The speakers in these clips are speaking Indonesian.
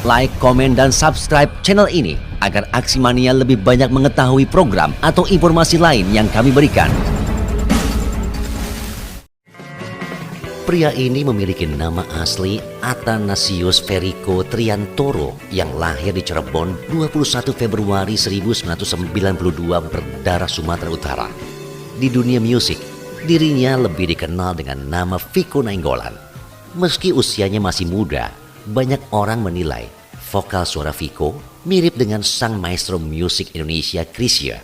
like, komen, dan subscribe channel ini agar Aksi Mania lebih banyak mengetahui program atau informasi lain yang kami berikan. Pria ini memiliki nama asli Athanasius Ferrico Triantoro yang lahir di Cirebon 21 Februari 1992 berdarah Sumatera Utara. Di dunia musik, dirinya lebih dikenal dengan nama Vico Nainggolan. Meski usianya masih muda, banyak orang menilai vokal suara Vico mirip dengan sang maestro musik Indonesia Chrisye.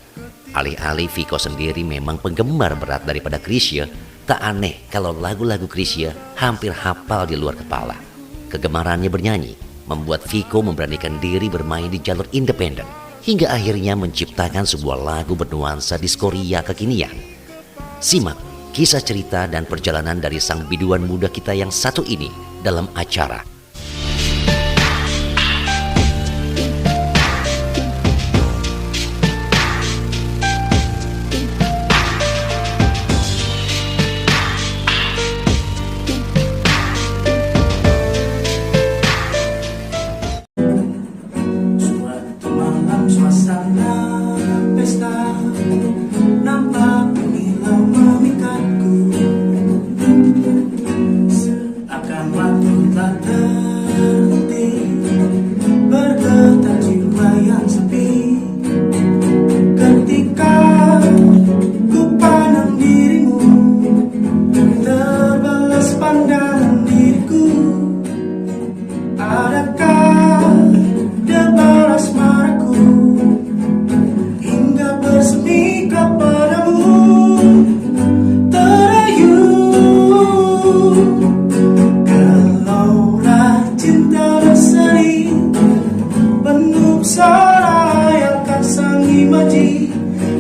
Alih-alih Vico sendiri memang penggemar berat daripada Chrisye, tak aneh kalau lagu-lagu Chrisye hampir hafal di luar kepala. Kegemarannya bernyanyi membuat Vico memberanikan diri bermain di jalur independen hingga akhirnya menciptakan sebuah lagu bernuansa diskoria kekinian. Simak kisah cerita dan perjalanan dari sang biduan muda kita yang satu ini dalam acara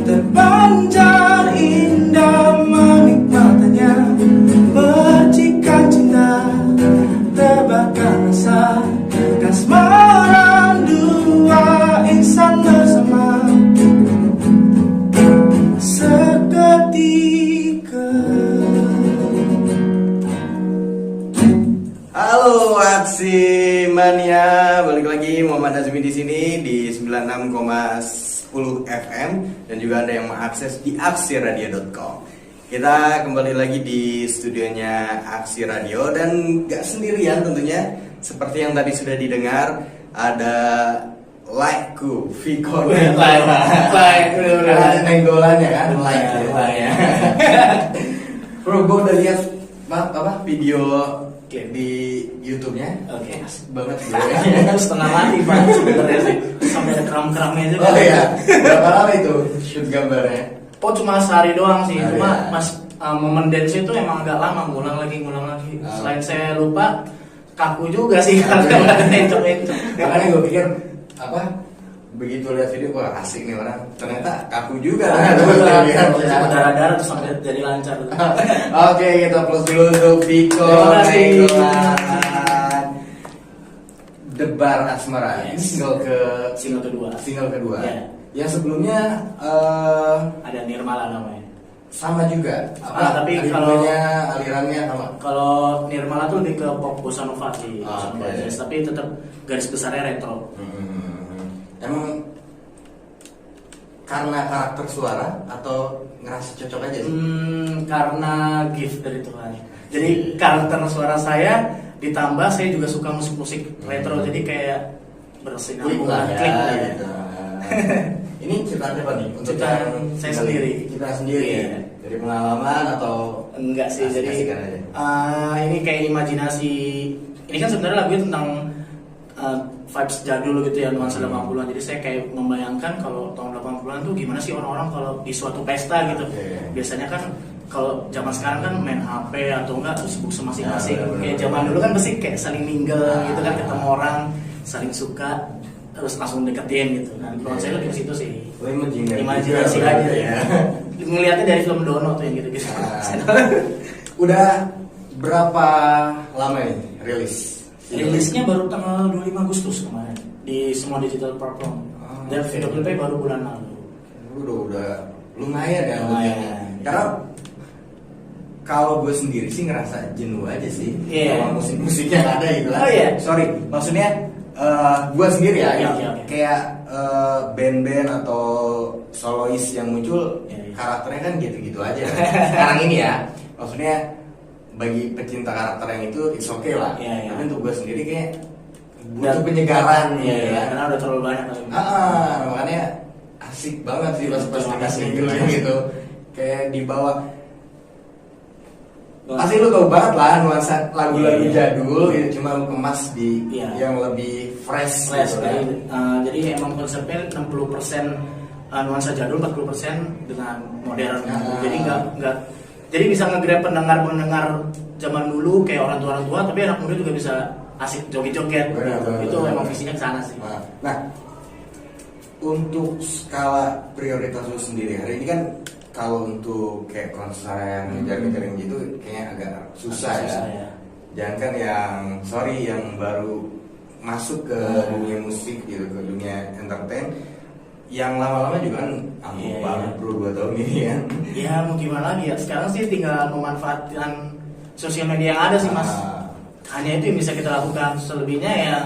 terpancar indah menikmatinya, percikan cinta terbakar rasa kasmaran dua insan bersama seketika. Halo Aksi Mania, balik lagi Muhammad Azmi di sini di 96,10 FM dan juga ada yang mengakses di aksiradio.com. Kita kembali lagi di studionya Aksi Radio dan gak sendirian tentunya. Seperti yang tadi sudah didengar, ada like-ku Vico Nainggolan ya kan, like-nya. Bro, gue udah lihat video di YouTube-nya. Oke, asik banget bro. setengah mati Pak sebenarnya sih, sampai ada keram-keramnya juga. Oh iya, berapa lama itu shoot gambarnya? Oh cuma sehari doang sih, cuma iya. pas momen dance itu emang agak lama, ngulang lagi. Selain saya lupa, kaku juga sih karena encok-encok. Makanya gue pikir begitu lihat video, wah asik nih orang, ternyata kaku juga. Darah-darah terus sampai jadi lancar. Oke, kita plus dulu untuk Vico Nainggolan. Debar Asmara, ini single kedua. Yeah. Yang sebelumnya Ada Nirmala namanya. sama juga. Tapi kalau alirannya sama. Kalau Nirmala tuh lebih ke pop bossa nova sih, Okay. tapi tetap garis besarnya retro. Emang karena karakter suara atau ngerasa cocok aja sih? Karena gift dari Tuhan. Jadi karakter suara saya ditambah saya juga suka musik-musik retro, jadi kayak bersinambungan, klik lah ya. Gitu. Ini ciptaan siapa nih? Untuk Ciptaan saya sendiri. Ciptaan sendiri. Iya. Dari pengalaman atau Enggak sih, jadi asik-asikan aja? ini kayak imajinasi. Ini kan sebenarnya lagunya tentang vibes jadul gitu ya, nuansa 80-an. Jadi saya kayak membayangkan kalau tahun 80-an tuh gimana sih orang-orang kalau di suatu pesta gitu. Okay. Biasanya kan kalau zaman sekarang kan main HP atau enggak tuh sibuk masing-masing. bener. Kayak zaman dulu kan pasti kayak saling mingle gitu kan, ketemu orang, saling suka, terus langsung deketin gitu. Nah, kalau saya lebih ke situ sih. Imajinasi aja ya. Ngelihatnya dari film Dono tuh yang gitu-gitu. Udah berapa lama nih rilis? Rilisnya baru tanggal 25 Agustus kemarin di semua digital platform. Dan video klipnya baru bulan lalu. Udah lumayan ya. Lumayan. Karena kalau gue sendiri sih ngerasa jenuh aja sih. Iya. Sama musik-musik yang ada gitu lah. Oh iya. Sorry, maksudnya Gua sendiri ya, Iya. kayak band-band atau solois yang muncul Iya. karakternya kan gitu-gitu aja. Sekarang ini ya, maksudnya bagi pecinta karakter yang itu it's okay lah. Iya. Tapi untuk gua sendiri kayak butuh penyegaran Iya, gitu ya. karena udah terlalu banyak kali. Makanya asik banget sih pas Terima dikasih kasih. single gitu. Kayak dibawa. Pasti lu tau banget lah nuansa lagu-lagu Iya. jadul gitu, cuma lu kemas di Iya. yang lebih fresh Flash, gitu kan. jadi emang konsepnya 60% nuansa jadul, 40% dengan modern. Jadi nggak jadi bisa nge-grab pendengar zaman dulu kayak orang tua, tapi anak muda juga bisa asik joget-joget. Benar. Itu emang visinya ke sana sih. Nah, untuk skala prioritas lu sendiri hari ini kan kalau untuk kayak konser yang jaring-jaring gitu kayaknya agak susah ya. Jangan kan yang baru masuk ke dunia musik gitu, ke dunia entertain, yang lama-lama juga kan ampuh banget bro 2 tahun ini kan. Ya mau gimana lagi ya, sekarang sih tinggal memanfaatkan sosial media yang ada sih mas. Hanya itu yang bisa kita lakukan, selebihnya ya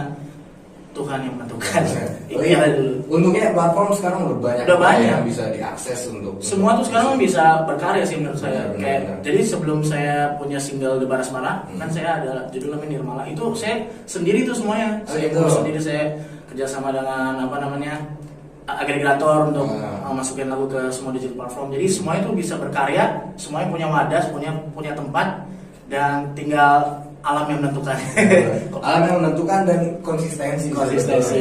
Tuhan yang menentukan. Iya dulu. Untungnya platform sekarang udah banyak yang bisa diakses untuk semua tuh sekarang bisa berkarya sih menurut saya. Benar. Jadi sebelum saya punya single Debar Asmara, kan saya ada judulnya Nirmala. Itu saya sendiri tuh semuanya. Saya sendiri, saya kerjasama dengan agregator untuk masukin lagu ke semua digital platform. Jadi semuanya tuh bisa berkarya, semuanya punya wadah, semuanya punya tempat, dan tinggal alam yang menentukan. Alam yang menentukan dan konsistensi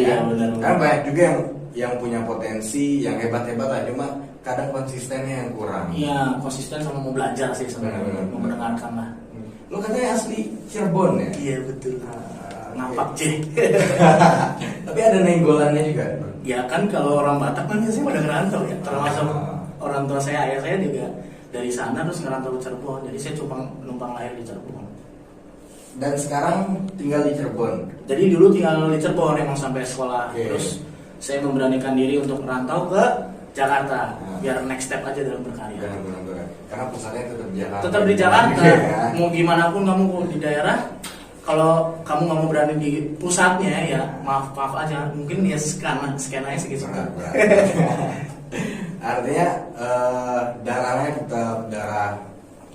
ya, benar. Karena banyak juga yang punya potensi, yang hebat-hebat lah, cuma kadang konsistennya yang kurang. Iya, konsisten sama mau belajar sih sebenarnya, mau mendengarkan lah. Lu katanya asli Cirebon ya? Iya betul. Nampak J. Tapi ada nenggolannya juga. Ya kan kalau orang Batak kan biasanya pada ngerantau ya. Termasuk orang tua saya, ayah saya juga dari sana terus ngerantau ke Cirebon. Jadi saya cuma numpang lahir di Cirebon. Dan sekarang tinggal di Cirebon. Jadi dulu tinggal di Cirebon emang sampai sekolah. Okay. Terus saya memberanikan diri untuk merantau ke Jakarta biar next step aja dalam berkarya. Benar. Karena pusatnya tetap di Jakarta. Tetap di Jakarta. Mau gimana pun kamu di daerah, kalau kamu nggak mau berani di pusatnya ya maaf aja. Mungkin ya skenanya segitu. Artinya darahnya tetap darah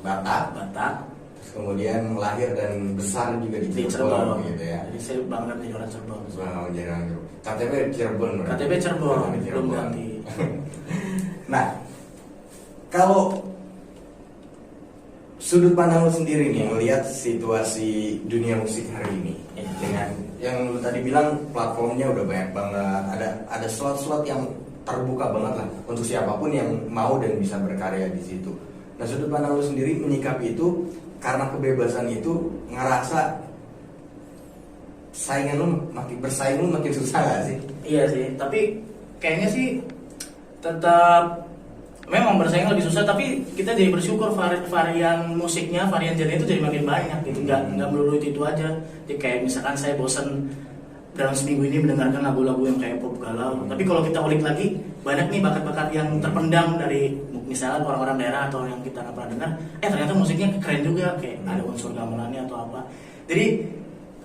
Batak. Kemudian lahir dan besar juga di Cirebon gitu ya. Jadi saya bangga menjadi orang Cirebon. KTP Cirebon. KTP Cirebon belum ganti. Nah, kalau sudut pandang lu sendiri nih melihat situasi dunia musik hari ini dengan yang lu tadi bilang platformnya udah banyak banget, ada slot-slot yang terbuka banget lah untuk siapapun yang mau dan bisa berkarya di situ. Nah, sudut pandang lu sendiri menyikapi itu karena kebebasan itu ngerasa bersaing lu makin susah gak sih? Iya sih, tapi kayaknya sih tetap memang bersaing lebih susah, tapi kita jadi bersyukur varian musiknya, varian genre itu jadi makin banyak gitu. Nggak melulu itu aja. Jadi kayak misalkan saya bosen dalam seminggu ini mendengarkan lagu-lagu yang kayak pop galau, tapi kalau kita ulik lagi banyak nih bakat-bakat yang terpendam dari misalnya orang-orang daerah atau yang kita nggak pernah dengar, ternyata musiknya keren juga, kayak ada unsur gamelannya atau apa. Jadi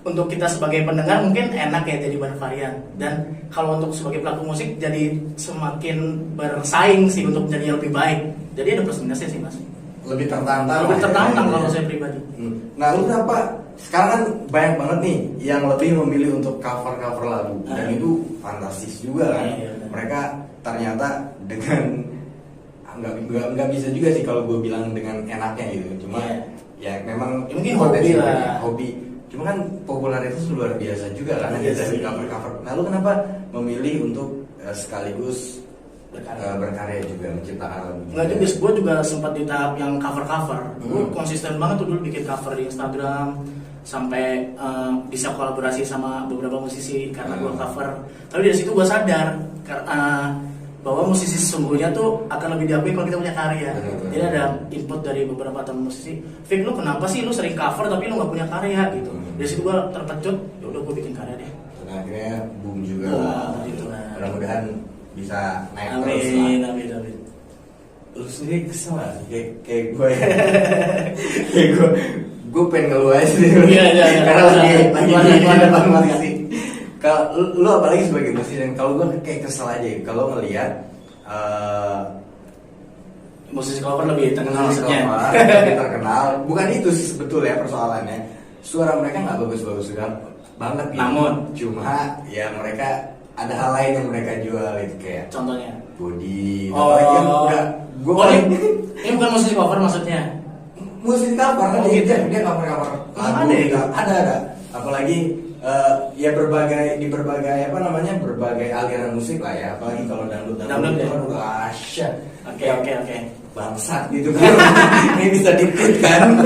untuk kita sebagai pendengar mungkin enak ya jadi bervarian, dan kalau untuk sebagai pelaku musik jadi semakin bersaing sih untuk menjadi yang lebih baik. Jadi ada plus minusnya sih mas. Lebih tertantang kalau saya pribadi. Nah lu kenapa sekarang kan banyak banget nih yang lebih memilih untuk cover lagu dan itu fantastis juga kan. Mereka ternyata dengan nggak bisa juga sih kalau gue bilang dengan enaknya gitu, cuma ya memang mungkin hobi. Cuma kan popularitas luar biasa juga kan dari cover. Nah lu kenapa memilih untuk sekaligus berkarya juga menciptakan lagu? Nggak juga, gue juga sempat di tahap yang cover. Gue konsisten banget tuh dulu bikin cover di Instagram, sampai bisa kolaborasi sama beberapa musisi karena gue cover. Tapi dari situ gue sadar bahwa musisi sesungguhnya tuh akan lebih diakui kalau kita punya karya. Jadi ada input dari beberapa teman musisi, Fik lu kenapa sih lu sering cover tapi lu nggak punya karya gitu. Dari situ gue terpecut, ya udah gue bikin karya deh. Dan akhirnya boom juga. Gitu lah. Mudah-mudahan bisa naik terus lah. Amin. Lu sendiri kesel gak sih? Kayak gue ya. Gue pengen ngeluh aja sih. Iya. Karena lagi depan musisi. Kalau lu apalagi sebagai musisi, kalau gue kayak kesel aja kalau ngelihat musisi cover lebih terkenal musisi maksudnya. cover lebih terkenal. Bukan itu sih sebetulnya persoalannya. Suara mereka nggak bagus-bagus banget gitu. Namun cuma ya mereka ada hal lain yang mereka jual itu kayak contohnya. body. Oh, gue ini bukan musisi cover maksudnya. musik cover Oh, gitu. dia cover Ada ya? ada apalagi ya berbagai apa namanya berbagai aliran musik lah ya, apalagi kalau dangdut Dangdut ya? itu asyik. Oke. Bangsat gitu kan. Ini bisa dikit kan.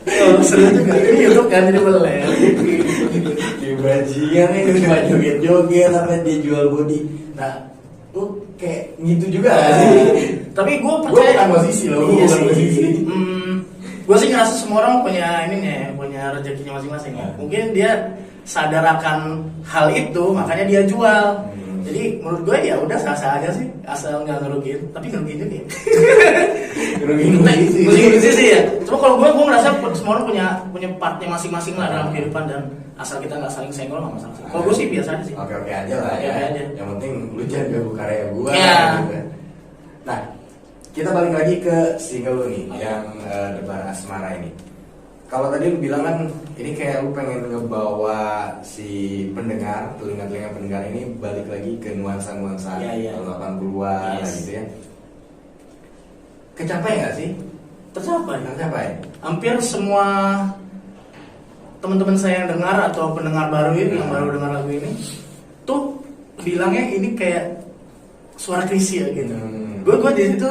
Oh, seru juga. Ini YouTube kan jadi boleh. Di bajingan itu cuma joget-joget apa dia jual body. Nah, lu kayak gitu juga gak sih? Tapi gue Gue percaya bukan musisi loh, Iya bukan sih. musisi. Gue sih ngerasa semua orang punya ini nih, punya rezekinya masing-masing ya. Mungkin dia sadar akan hal itu, makanya dia jual. Jadi menurut gue ya udah sah-sah aja sih, asal nggak ngerugiin. Tapi ngerugiin juga ya. Ngerugiin musisi. Musisi ya. Cuma kalau gue ngerasa semua orang punya partnya masing-masing lah dalam kehidupan, dan asal kita nggak saling senggol nggak masalah sih. Kalau gue sih biasa aja sih. Oke aja lah ya. Oke aja. Yang penting lu jangan ganggu karya gua. Iya. Gitu. Nah, kita balik lagi ke single lu nih yang Debar Asmara ini. Kalau tadi lu bilang kan ini kayak lu pengen ngebawa si pendengar, telinga-telinga pendengar ini balik lagi ke nuansa-nuansa Iya. 80-an Yes. gitu ya. Kecapai nggak sih? Tercapai. Hampir semua teman-teman saya yang dengar atau pendengar baru ini yang baru dengar lagu ini tuh bilangnya ini kayak suara Chrisye gitu. Gue di situ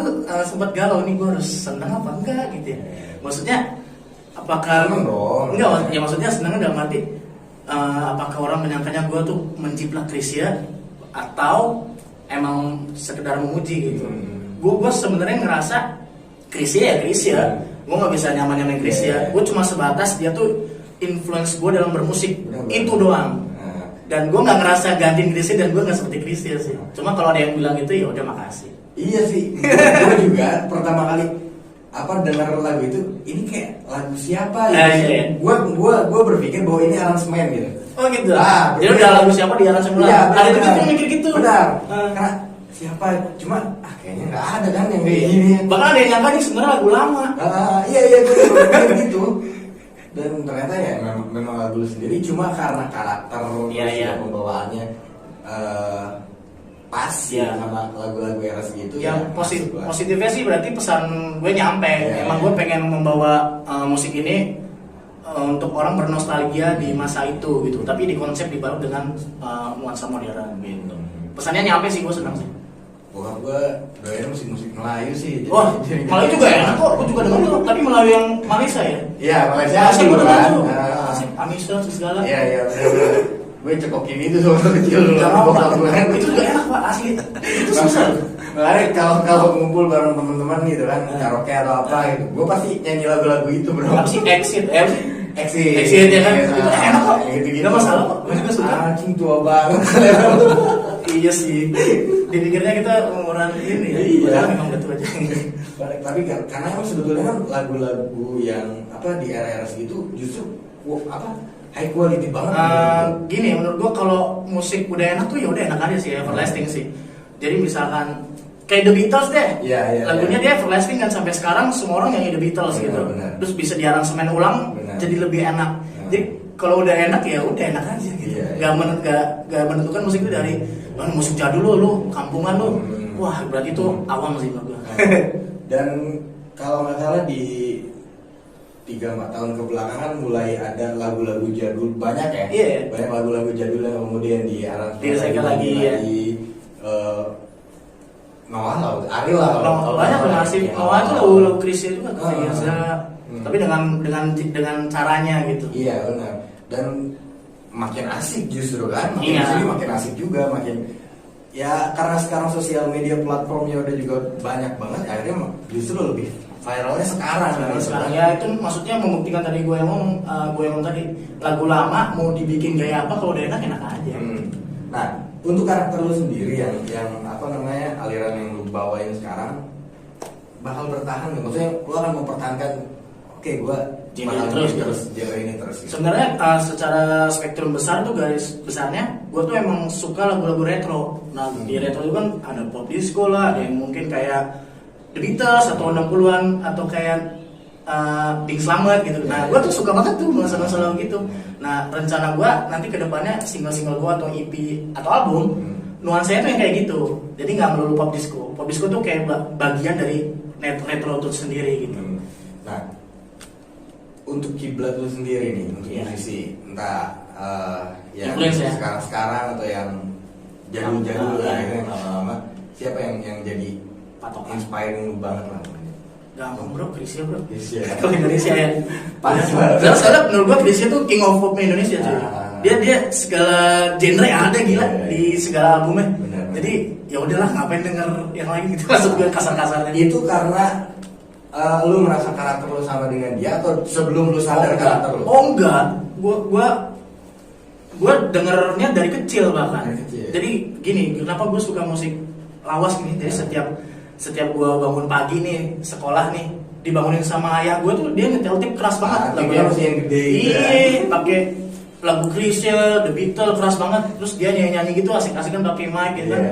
sempat galau nih, gue harus senang apa enggak gitu ya. Maksudnya apakah Seneng dong. enggak, ya maksudnya senangnya dalam arti apakah orang menyangkanya gue tuh menjiplak Chrisye atau emang sekedar memuji gitu. Gue sebenarnya ngerasa Chrisye ya. Gue nggak bisa nyamain Chrisye. Gue cuma sebatas dia tuh influence gue dalam bermusik. Itu doang. Dan gue nggak ngerasa gantiin Chrisye, dan gue nggak seperti Chrisye sih. Cuma kalau ada yang bilang itu ya udah makasih. Iya sih, gue juga pertama kali dengar lagu itu, ini kayak lagu siapa gitu. Iya. Gue berpikir bahwa ini aransemen gitu. Oh gitu. Ah, Jadi udah lagu siapa di aransemen ulang. Iya, Ada juga yang mikir gitu. Benar. Karena siapa? Cuma kayaknya nggak ada kan yang kayak gini. Bahkan ada yang nyangka ini sebenarnya lagu lama. Iya gue berpikir gitu. Dan ternyata ya memang lagu lu sendiri, cuma karena karakter Iya. pembawaannya pas Iya. sama lagu-lagu era segitu. Yang masuk lah. positifnya sih berarti pesan gue nyampe. Iya. Emang gue pengen membawa musik ini untuk orang bernostalgia di masa itu gitu. Tapi di konsep dibalut dengan nuansa modern gitu. Pesannya nyampe sih, gue senang sih. Bokap gue doyan musik Melayu sih. Wah, Melayu juga enak kok. Gue juga dengar tuh. Tapi Melayu yang Malaysia ya. Iya, Malaysia Malaysia gue juga dengar kan. tuh. Asik, Anissa segala. Iya, bener. Gue cekokin itu waktu kecil dulu. Jangan Bokap apa, gue. itu juga enak pak, asli. Itu susah. Makanya kalau ngumpul bareng teman-teman gitu kan, karaoke atau apa gitu, gue pasti nyanyi lagu-lagu itu bro. Apa sih exit? Exit ya kan? Yes, Itu enak kok. gitu-gitu. Nggak masalah kok. Gue juga suka. Anjing tua banget. Iya sih. Dipikirnya kita umuran ini ya. Iya. Padahal memang betul aja. Tapi karena emang sebetulnya kan lagu-lagu yang di era-era segitu justru high quality banget. Gini, menurut gua kalau musik udah enak tuh ya udah enak aja sih, everlasting sih. Jadi misalkan kayak The Beatles deh. Iya. Lagunya dia everlasting kan sampai sekarang semua orang nyanyi The Beatles Benar, gitu. benar. Terus bisa diaransemen ulang jadi lebih enak. Jadi kalau udah enak ya udah enak aja gitu. Iya. Gak menentukan musik itu dari musik jadul lu, kampungan lu. Wah, berarti itu awam sih menurut gua. Dan kalau nggak salah di 3-4 tahun kebelakangan mulai ada lagu-lagu jadul banyak ya. Iya. Banyak lagu-lagu jadul yang kemudian Di-recycle lagi ya. Noah, Ariel lah. Banyak masih Noah itu lagu Chrisye juga kan tapi dengan caranya gitu. Iya benar. Dan makin asik justru kan. Iya. Makin asik juga, makin ya karena sekarang sosial media platformnya udah juga banyak banget, akhirnya justru lebih viralnya sekarang. Sekarang ya itu maksudnya membuktikan tadi gue yang ngomong tadi, lagu lama mau dibikin gaya apa kalau udah enak aja. Nah, untuk karakter lu sendiri yang aliran yang lu bawain sekarang bakal bertahan nggak? Maksudnya lu akan mempertahankan, oke, gue genre ini terus gitu. Sebenarnya secara spektrum besar tuh garis besarnya gue tuh emang suka lagu-lagu retro. Nah di retro itu kan ada pop disco lah, ada yang mungkin kayak The Beatles atau 60-an atau kayak Pink Slamet gitu. Nah gue tuh suka banget tuh nuansa-nuansa lagu gitu. Nah rencana gue nanti kedepannya single-single gue atau EP atau album nuansanya tuh yang kayak gitu. Jadi nggak melulu pop disco. Pop disco tuh kayak bagian dari retro itu sendiri gitu. Nah, untuk kiblat lu sendiri nih, untuk musisi, entah yang sekarang-sekarang atau yang jadul-jadul lah, yang lama-lama, siapa yang jadi patokan inspiring lu banget lah? Gampang bro, Krisya bro. Krisya. Kalau Indonesia ya. Pas banget. Soalnya menurut gua Krisya tuh king of pop Indonesia cuy. Dia segala genre ada gila di segala albumnya. Bener. Jadi ya udahlah ngapain denger yang lain gitu, maksud gue kasar-kasarnya. Itu karena lu merasa karakter lu sama dengan dia atau sebelum lu sadar karakter lu? Oh enggak, gua dengernya dari kecil bahkan. Dari kecil. Jadi gini, kenapa gue suka musik lawas gini? Jadi setiap gua bangun pagi nih, sekolah nih, dibangunin sama ayah gue tuh dia nyetel tip keras banget. Lagunya masih yang gede gitu ya. Iya, pakai lagu Krisya, The Beatles keras banget. Terus dia nyanyi gitu asik-asikan pakai mic gitu kan.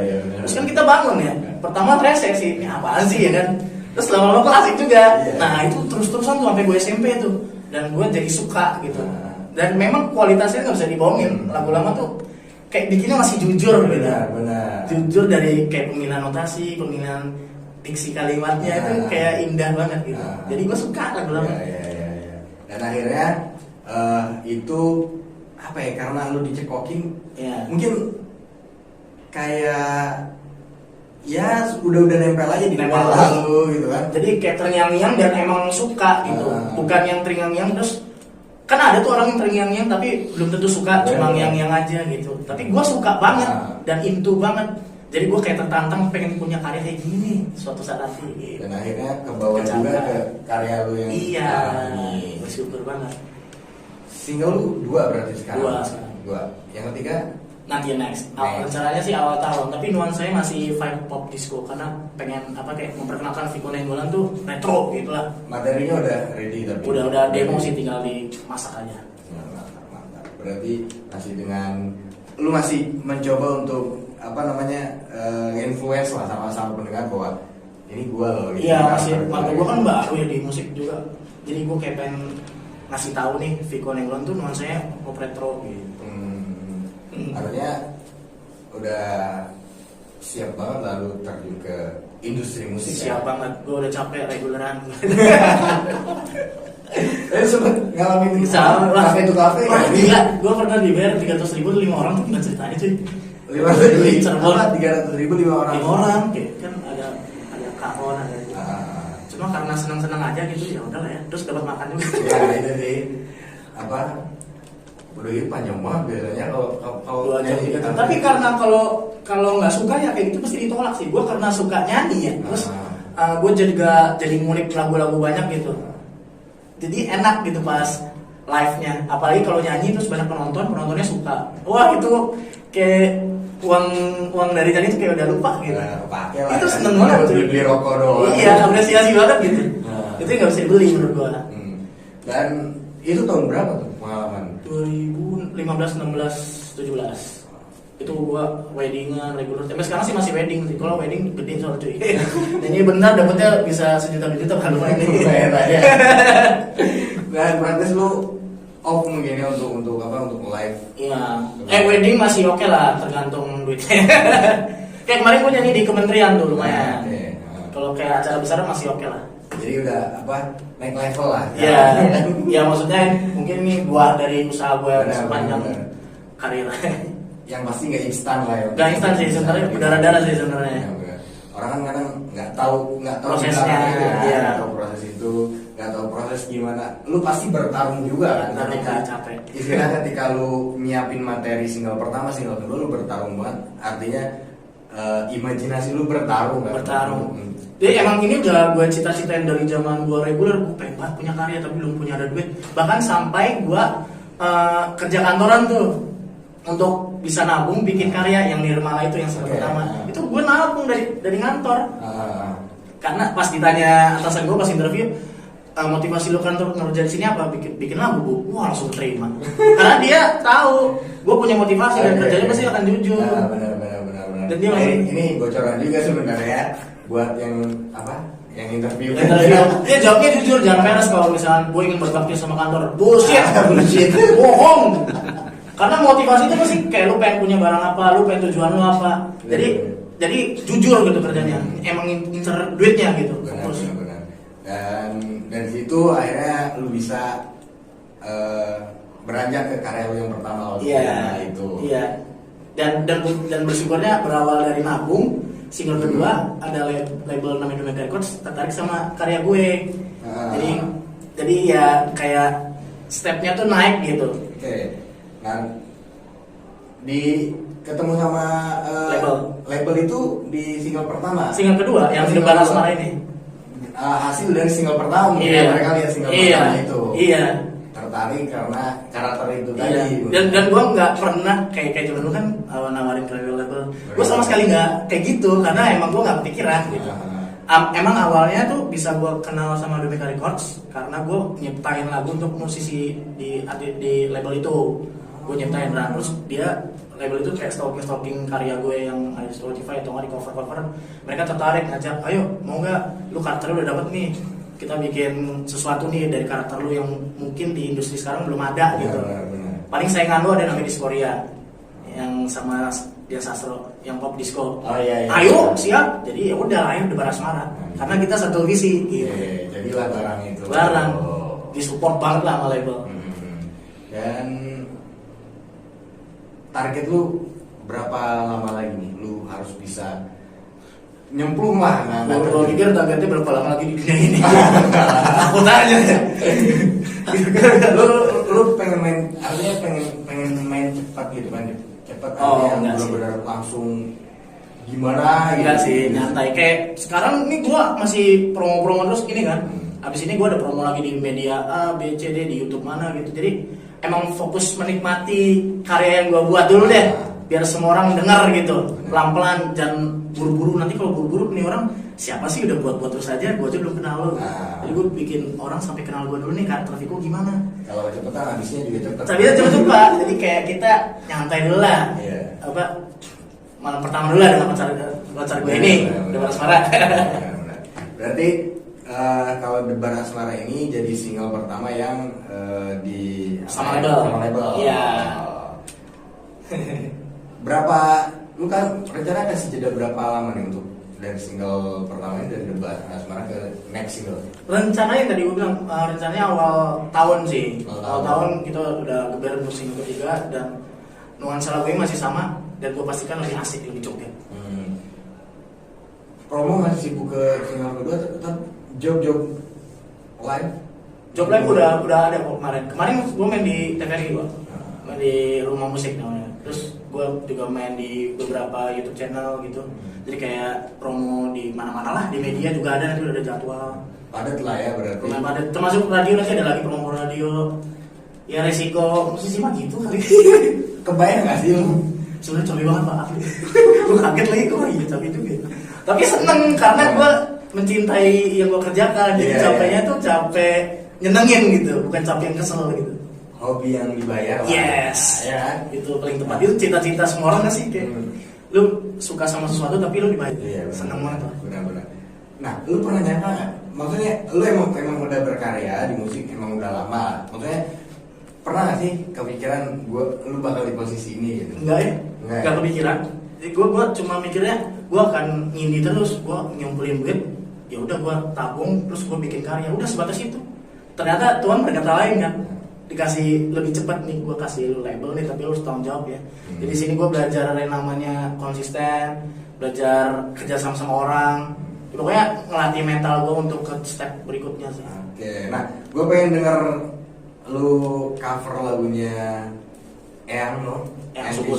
Terus kan kita bangun ya. Pertama rese sih, ini apaan sih ya kan? Terus lama-lama klasik juga. Nah itu terus-terusan tuh sampai gue SMP tuh. Dan gue jadi suka gitu. Dan memang kualitasnya nggak bisa dibohongin. Lagu lama tuh kayak bikinnya masih jujur gitu. Benar. Jujur dari kayak pemilihan notasi, pemilihan diksi kalimatnya itu kayak indah banget gitu. Jadi gue suka lagu lama. Iya. Dan akhirnya itu apa ya? Karena lu dicekokin, mungkin kayak ya udah nempel aja di kepala lu gitu kan. Jadi kayak terngiang-ngiang dan emang suka gitu. Bukan yang terngiang-ngiang terus kan ada tuh orang yang terngiang-ngiang tapi belum tentu suka, cuma ngiang-ngiang aja gitu. Tapi gue suka banget dan into banget. Jadi gue kayak tertantang pengen punya karya kayak gini suatu saat nanti gitu. Dan akhirnya kebawa juga ke karya lu yang bersyukur banget. Single lu 2 berarti sekarang? 2 sekarang. 2. Yang ketiga? Nanti next. Rencananya sih awal tahun, tapi nuansanya masih vibe pop disco karena pengen kayak memperkenalkan Vico Nainggolan tuh retro gitulah. Materinya udah ready tapi? Udah demo sih, tinggal dimasak aja. Mantap. Berarti lu masih mencoba untuk influence lah sama pendengar bahwa ini gua loh. Iya makanya gua kan baru ya di musik juga. Jadi gua kayak pengen ngasih tahu nih Vico Nainggolan tuh nuansanya pop retro gitu. Artinya udah siap banget lalu terjun ke industri musik. Siap banget, gue udah capek reguleran. Sempet ngalamin sama kafe itu kafe kan? Gila, gue pernah dibayar 300.000 5 orang tuh gimana ceritanya cuy? 300.000 5 orang. 5 orang, kayak kan ada kahon ada. Cuma karena senang-senang aja gitu ya udahlah ya. Terus dapat makan juga. Ya itu sih udah itu panjang banget biasanya kalau nyanyi. Tapi karena kalau nggak suka ya kayak gitu pasti ditolak sih. Gue karena suka nyanyi ya, terus gue jadi ngulik lagu-lagu banyak gitu. Jadi enak gitu pas live-nya. Apalagi kalau nyanyi terus banyak penontonnya suka. Wah itu kayak uang dari tadi itu kayak udah lupa gitu. Itu seneng banget tuh. Beli rokok doang. Iya, apresiasi banget gitu. Itu nggak bisa dibeli menurut gue. Dan itu tahun berapa tuh pengalaman? 2015, 16, 17. Itu gua weddingan reguler. Sampai sekarang sih masih wedding sih. Kalau wedding gede soal cuy. Nyanyi benar dapetnya bisa sejuta kalau ini. Dan praktis lu off mungkin ya untuk live. Iya. Wedding masih oke lah, tergantung duitnya. Kayak kemarin gua nyanyi di kementerian tuh lumayan. Kalau kayak acara besar masih oke lah. Jadi udah naik level lah. Ya maksudnya mungkin ini buah dari usaha gue sepanjang karir. Yang pasti nggak instan lah ya. Nggak instan sih sebenarnya, berdarah-darah sih sebenarnya. Orang kan kadang nggak tahu prosesnya, nggak tahu proses itu, nggak tahu proses gimana. Lu pasti bertarung juga kan. Capek. Istilah ketika lu nyiapin materi single pertama, single kedua lu bertarung banget. Artinya imajinasi lu bertarung kan. Jadi emang ini udah gue cita-citain dari zaman gue reguler, gue pengen banget punya karya tapi belum punya ada duit. Bahkan sampai gue kerja kantoran tuh untuk bisa nabung bikin karya yang Nirmala itu yang pertama. Itu gue nabung dari kantor. Karena pas ditanya atasan gue pas interview, motivasi lu kan untuk ngerjain sini apa? Bikin lagu, Bu. Wah, langsung terima. Karena dia tahu gue punya motivasi dan kerjanya pasti akan jujur. Nah, benar. Dan dia Ini bocoran juga sebenarnya buat yang apa? Yang interview. Dia jawabnya jujur, jangan peres kalau misalnya gue ingin berbakti sama kantor. Bullshit, bohong. Karena motivasi itu pasti kayak lu pengen punya barang apa, lu pengen tujuan lu apa. Jadi jujur gitu kerjanya. Emang incer duitnya gitu. Benar. Dan dari situ akhirnya lu bisa beranjak ke karya lu yang pertama waktu itu. Iya. Dan bersyukurnya berawal dari nabung. Single kedua ada label namanya Domeka Records tertarik sama karya gue. Jadi ya kayak stepnya tuh naik gitu. Oke. Nah, ketemu sama label itu di single pertama. Single kedua yang Debar Asmara ini. Hasil dari single pertama mereka lihat single pertama itu. Iya. Tertarik karena karakter itu tadi. Dan gue nggak pernah kayak zaman dulu kan nawarin ke label. Gue sama sekali nggak kayak gitu karena emang gue nggak kepikiran gitu. Emang awalnya tuh bisa gue kenal sama Domeka Records karena gue nyiptain lagu untuk musisi di label itu. Gue nyiptain terus dia label itu kayak stalking karya gue yang ada di Spotify atau nggak di cover. Mereka tertarik ngajak, ayo mau nggak, lu karakternya udah dapet nih, kita bikin sesuatu nih dari karakter lu yang mungkin di industri sekarang belum ada gitu. Paling saingan lu ada namanya Diskoria yang sama Dian Sastro yang pop disco. Ayo siap, jadi ya udah ayo Debar Asmara karena kita satu visi gitu. Jadilah barang itu. Disupport banget lah sama label. Dan target lu berapa lama lagi nih? Lu harus bisa nyemplung lah. Gue pikir targetnya berapa lama lagi di dunia ini. Aku tanya. Lu pengen main, artinya pengen main cepat gitu kan? Cepat yang benar-benar langsung gimana? Enggak sih, nyantai. Kayak sekarang nih gue masih promo-promo terus ini kan. Abis ini gue ada promo lagi di media A, B, C, D, di YouTube mana gitu. Jadi emang fokus menikmati karya yang gue buat dulu deh, biar semua orang dengar gitu, pelan-pelan, jangan buru-buru. Nanti kalau buru-buru nih orang siapa sih udah buat terus aja, gue aja belum kenal lo. Jadi gue bikin orang sampai kenal gue dulu nih karakter Viko gimana. Kalau cepetan habisnya juga cepet. Habisnya cepet. Jadi kayak kita nyantai dulu lah. Malam pertama dulu lah dengan pacar gue ini, Debar Asmara. Berarti kalau Debar Asmara ini jadi single pertama yang sama label. Iya. Berapa? Lu kan rencana kasih jeda berapa lama nih untuk dari single pertama ini dari Debar Asmara ke next single? Rencananya tadi gue bilang rencananya awal tahun sih. Awal tahun kita udah geber untuk single ketiga dan nuansa lagunya masih sama dan gue pastikan lebih asik, lebih joget. Promo masih sibuk ke single kedua tetap job live? Job live udah ada kok kemarin. Kemarin gue main di TVRI gue, main di rumah musik namanya. Terus gue juga main di beberapa YouTube channel gitu. Jadi kayak promo di mana-mana lah, di media juga ada, nanti udah ada jadwal. Padat lah ya berarti. Padat. Termasuk radio nanti ada lagi promo radio. Ya resiko musisi mah gitu kali. Kebayang gak sih lu? Sebenernya capek banget Pak. Gue kaget lagi, gue iya capek juga. Tapi seneng karena gue mencintai yang gue kerjakan. Jadi capeknya tuh capek nyenengin gitu, bukan capek yang kesel gitu. Hobi yang dibayar lah. Yes, ya. Itu paling tepat. Itu cita-cita semua orang gak sih? Kayak lu suka sama sesuatu tapi lu dibayar. Seneng banget lah. Benar-benar. Nah, lu pernah nyangka gak? Maksudnya lu emang udah berkarya di musik emang udah lama. Maksudnya pernah gak sih kepikiran lu bakal di posisi ini gitu? Enggak ya? Enggak kepikiran. Jadi gue cuma mikirnya gue akan ngindi terus, gue ngumpulin duit, ya udah gue tabung terus gue bikin karya, udah sebatas itu. Ternyata Tuhan berkata lain kan, dikasih lebih cepat nih, gue kasih lu label nih tapi lu harus tanggung jawab ya. Jadi sini gue belajar yang namanya konsisten, belajar kerja sama orang, pokoknya ngelatih mental gue untuk ke step berikutnya sih. Oke, nah gue pengen denger lu cover lagunya Eyang lo, Eyang Subur.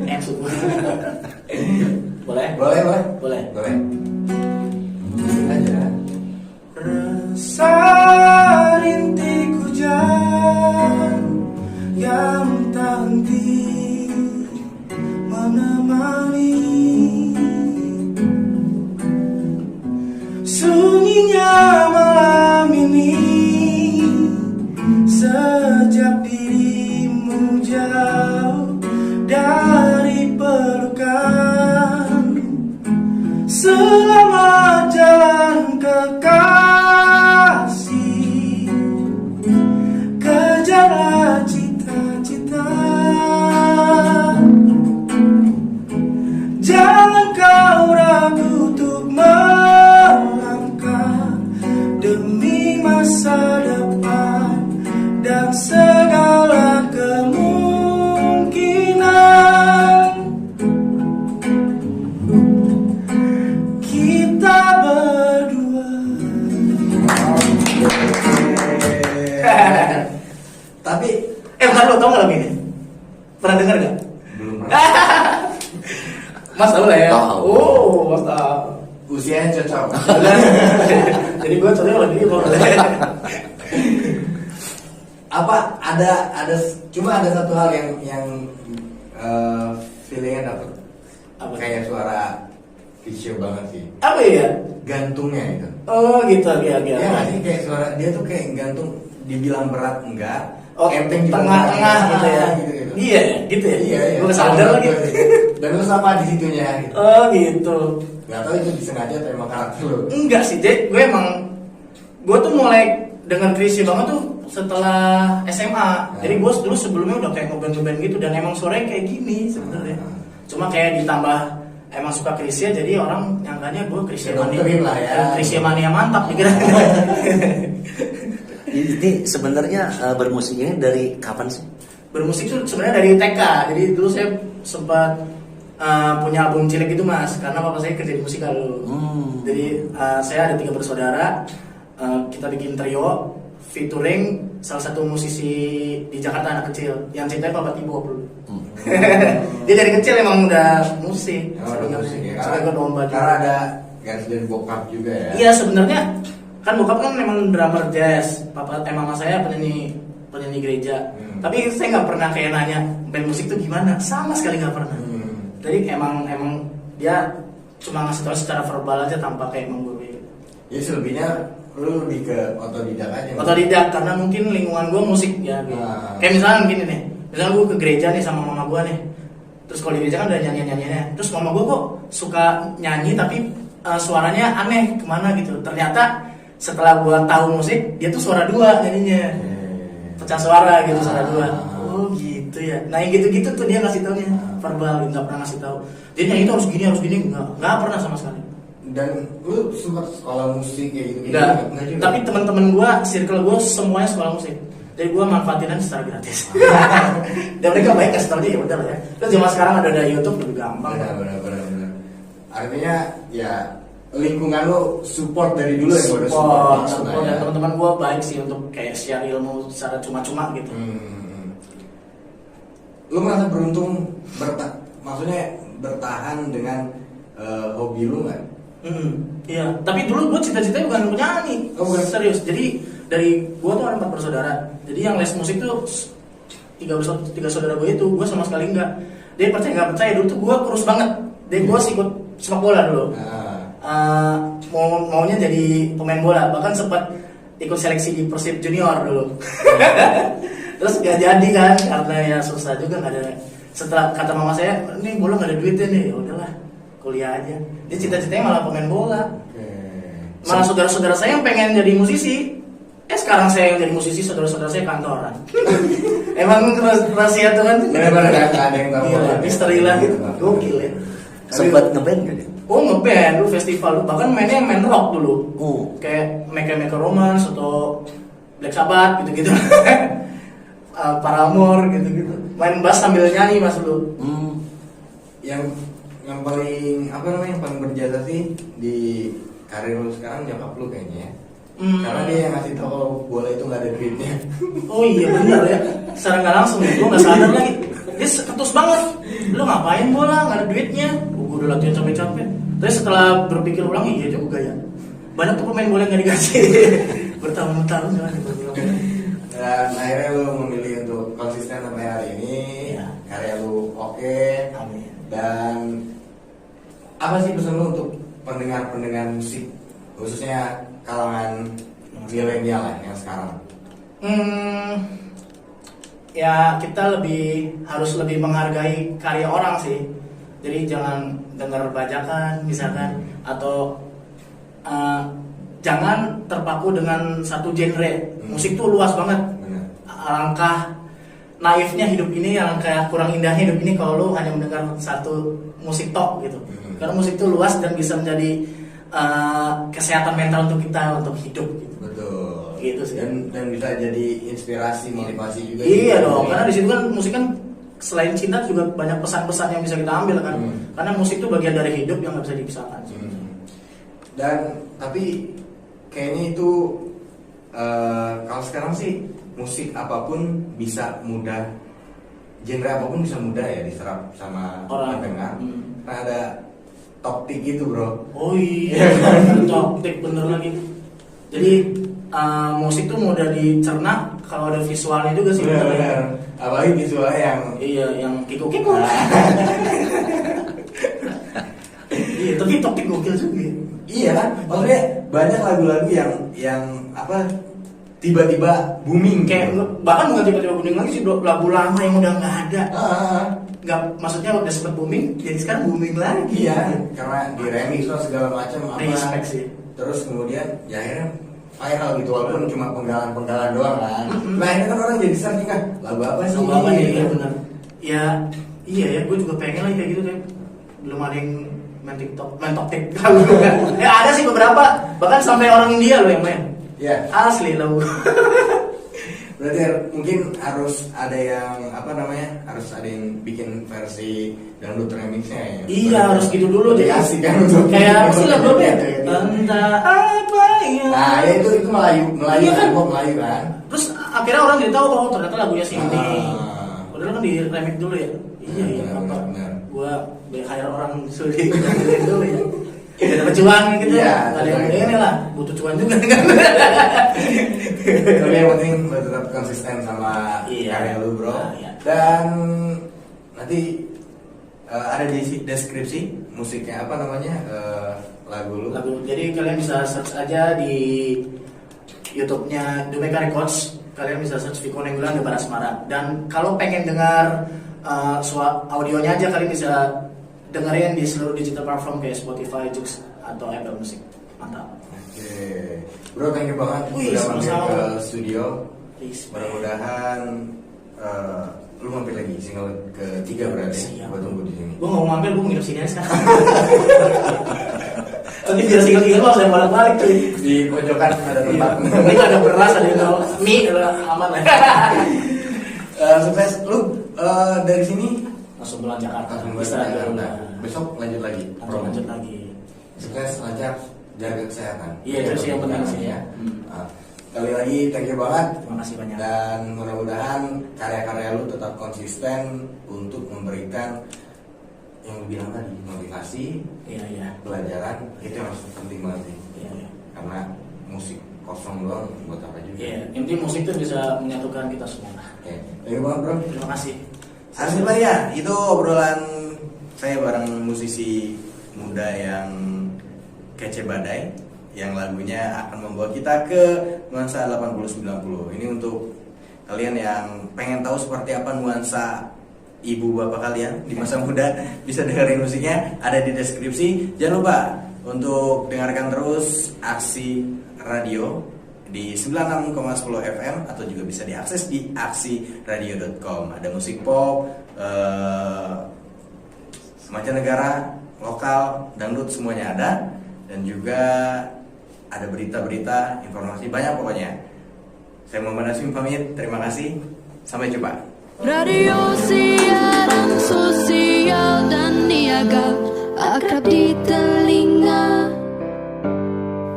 Eyang Subur. Boleh? Boleh. Aja. Rasa rintik hujan yang tak henti menemani sunyinya malam ini. doakan selamat jalan kekasih, kejarlah cita-cita, jangan kau ragu untuk melangkah demi masa depan dan segala kemungkinan. Kita berdua. Tapi Bentar lo tau gak lagu ini? Pernah denger gak? belum pernah. Mas tau lah ya? Tahu. Oh, mas tau. Usianya cocok. Jadi gue cocoknya lagi ini kalau Apa ada cuma ada satu hal yang feelingnya dapet. Apa? Kayak suara kecil banget sih. apa ya? Gantungnya itu. Oh gitu, ya. Iya nggak sih, kayak suara dia tuh kayak gantung, dibilang berat enggak, Oh, enteng juga tengah-tengah enggak. gitu ya? Gitu. Iya, gitu ya? Iya. Gue kesadar lagi. Dan lu sama di situnya gitu. Oh gitu. Gak tau itu disengaja atau emang karakter lu. Enggak sih, Jack. Gue tuh mulai dengan Chrisye banget tuh setelah SMA. Jadi gue dulu sebelumnya udah kayak ngeband gitu dan emang suaranya kayak gini sebenarnya. Cuma kayak ditambah emang suka Chrisye, jadi orang nyangkanya gue Chrisye mania. Doktrin lah ya. Chrisye mania mantap dikira. Ini sebenarnya bermusik ini dari kapan sih? Bermusik tuh sebenarnya dari TK. Jadi dulu saya sempat punya album cilik itu mas, karena bapak saya kerja di musikal dulu. Jadi saya ada 3 bersaudara, kita bikin trio featuring salah satu musisi di Jakarta anak kecil yang ceritanya Bapak Tibo dulu. Dia dari kecil emang udah musik. Sampai gue domba juga. Karena ada garis dari bokap juga ya. Iya sebenarnya kan bokap kan memang drummer jazz, papa mama saya penyanyi gereja. Tapi saya nggak pernah kayak nanya band musik tuh gimana, sama sekali nggak pernah. Jadi emang dia cuma ngasih tahu secara verbal aja tanpa kayak menggurui. Jadi selebihnya lu lebih ke otodidak aja. Otodidak karena mungkin lingkungan gue musik ya. Gitu. Kayak misalnya gini nih, misalnya gue ke gereja nih sama mama gue nih. Terus kalau di gereja kan ada nyanyiannya. Terus mama gue kok suka nyanyi tapi suaranya aneh kemana gitu. Ternyata setelah gue tahu musik, dia tuh suara 2 nyanyinya. Pecah suara gitu, suara 2. Oh gitu ya. Nah yang gitu-gitu tuh dia ngasih taunya verbal, nggak pernah ngasih tahu. Dia nyanyi itu harus gini, nggak pernah sama sekali. Dan lu sempat sekolah musik kayak gitu? Enggak juga. Tapi teman-teman gue, circle gue semuanya sekolah musik. Jadi gue manfaatin aja secara gratis. Dan mereka baik kasih tau dia, ya udah lah ya. Terus zaman sekarang ada YouTube lebih gampang. Benar. Artinya ya lingkungan lu support dari dulu ya. Support dan teman-teman gue baik sih untuk kayak share ilmu secara cuma-cuma gitu. Lu merasa beruntung maksudnya bertahan dengan hobi lu nggak? Iya, tapi dulu gue cita-citanya bukan penyanyi. Oh, bukan. Serius. Jadi dari gue tuh ada 4 bersaudara. Jadi yang les musik tuh 3 saudara gue itu, gue sama sekali enggak. Dia percaya nggak percaya, dulu tuh gue kurus banget. Dia gue ikut sepak bola dulu. Maunya jadi pemain bola, bahkan sempat ikut seleksi di Persib Junior dulu. Terus gak jadi kan, karena ya susah juga, nggak ada. Setelah kata mama saya, ini bola nggak ada duitnya nih, ya udahlah kuliah aja. Dia cita-citanya malah pemain bola. Malah saudara-saudara saya yang pengen jadi musisi. Sekarang saya yang jadi musisi, saudara-saudara saya kantoran. Emang rahasia tuh kan? Benar-benar ada yang tahu. Iya, misteri lah gitu. Gokil ya. Sempat ngeband gak dia? Oh ngeband, dulu festival, bahkan mainnya main rock dulu. Kayak My Chemical Romance atau Black Sabbath gitu-gitu. Paramore gitu-gitu. Main bass sambil nyanyi mas dulu. Yang paling yang paling berjasa sih di karir lu sekarang nyokap lu kayaknya ya. Karena dia yang ngasih tahu kalau bola itu nggak ada duitnya. Oh iya benar ya. Secara nggak langsung gue nggak sadar lagi. Dia ketus banget. Lu ngapain bola nggak ada duitnya? Gue udah latihan capek-capek. Tapi setelah berpikir ulang iya juga ya. Banyak tuh pemain bola yang nggak dikasih. Bertahun-tahun kan. Dan akhirnya lu memilih untuk konsisten sampai hari ini. Ya. Karya lu oke. Amin. Dan apa sih pesan lu untuk pendengar musik, khususnya kalangan milenial yang sekarang? Ya kita harus lebih menghargai karya orang sih. Jadi jangan dengar bajakan misalkan, atau jangan terpaku dengan satu genre. Musik tuh luas banget. Alangkah naifnya hidup ini, alangkah kurang indahnya hidup ini kalau lu hanya mendengar satu musik tok gitu. Karena musik itu luas dan bisa menjadi kesehatan mental untuk kita untuk hidup gitu. Betul. Gitu sih. Dan bisa jadi inspirasi, motivasi juga. Iya dong, karena di situ kan musik kan selain cinta juga banyak pesan-pesan yang bisa kita ambil kan. Karena musik itu bagian dari hidup yang nggak bisa dipisahkan. Dan tapi kayaknya itu kalau sekarang sih musik apapun bisa mudah, genre apapun bisa mudah ya diserap sama orang pendengar. Karena ada topik gitu bro. Oh iya, topik bener lagi. Jadi musik tuh mudah dicerna kalau ada visualnya juga sih. Bener. Apalagi visualnya yang yang kiko-kiko. Iya, tapi topik gokil juga. Iya kan, maksudnya banyak lagu-lagu yang apa tiba-tiba booming kayak gitu. Bahkan bukan tiba-tiba booming lagi sih, lagu lama yang udah nggak ada. Nggak, maksudnya udah sempet booming, jadi sekarang booming lagi. Iya, karena di remix lah segala macam apa. Respect sih. Terus kemudian ya akhirnya viral gitu, walaupun cuma penggalan doang kan. Nah ini kan orang jadi searching kan, lagu apa sih? Lagu apa nih? Iya benar. Ya, iya ya, gue juga pengen lagi kayak gitu kan. Belum ada yang main TikTok lagu kan. Ya ada sih beberapa, bahkan sampai orang India loh yang main. Iya. Asli lagu. Berarti mungkin harus ada yang apa namanya, harus ada yang bikin versi dangdut remixnya ya. Iya harus gitu dulu deh. Asik kan untuk kayak apa sih lagu apa ya? Entah apa ya. Nah ya itu Melayu Iya kan? Melayu kan. Terus akhirnya orang jadi tahu bahwa ternyata lagunya Cindy. Padahal kan di remix dulu ya. Iya iya. Benar. Gua hire orang Sudi dulu ya. Gak ada cuan gitu. Iya, Gak ada yang ini lah, butuh cuan juga kan. Tapi yang penting lo tetap konsisten sama karya lu bro. Iya. Dan nanti ada di deskripsi musiknya apa namanya, lagu lu. Jadi kalian bisa search aja di YouTube-nya Dumeka Records. Kalian bisa search Viko Nenggolan Debar Asmara. Dan kalau pengen dengar audionya aja, kalian bisa dengerin di seluruh digital platform kayak Spotify, Joox, atau Apple Music. Mantap. Oke, bro, thank you banget Wih, udah mampir sama-sama. ke studio. Please. Mudah-mudahan lu mampir lagi single ketiga berarti. Siap. Gua tunggu di sini. Gue gak mau mampir, gue mau nginep sini aja sekarang. Nanti biar single-single lo saya balik-balik cuy. Di pojokan ada tempat. Ini ada beras, ada yang mie, aman lah. Sukses lu dari sini Langsung pulang Jakarta. langsung Bisa balik dulu. Jakarta. Besok lanjut lagi. Lanjut lagi. Sukses, lancar, jaga kesehatan. Iya, itu sih yang penting sih ya. Nah, sekali lagi thank you banget. Terima kasih banyak. Dan mudah-mudahan karya-karya lu tetap konsisten untuk memberikan yang lu bilang tadi, motivasi, Iya. pelajaran, itu yang harus penting banget sih. Iya. Karena musik kosong doang buat apa juga. Iya. Yang penting musik itu bisa menyatukan kita semua. Oke, thank you banget bro. Terima kasih. Hasil ya, itu obrolan saya bareng musisi muda yang kece badai, yang lagunya akan membawa kita ke nuansa 80-90. Ini untuk kalian yang pengen tahu seperti apa nuansa ibu bapak kalian di masa muda, bisa dengerin musiknya, ada di deskripsi. Jangan lupa untuk dengarkan terus Aksi Radio di 96,10 FM atau juga bisa diakses di aksiradio.com. Ada musik pop, mancanegara, lokal, dangdut, semuanya ada. Dan juga ada berita-berita, informasi banyak pokoknya. Saya Muhammad Nasmi pamit, terima kasih, sampai jumpa. Radio siaran sosial dan niaga, akrab di telinga,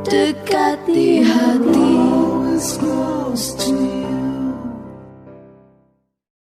dekat di hati.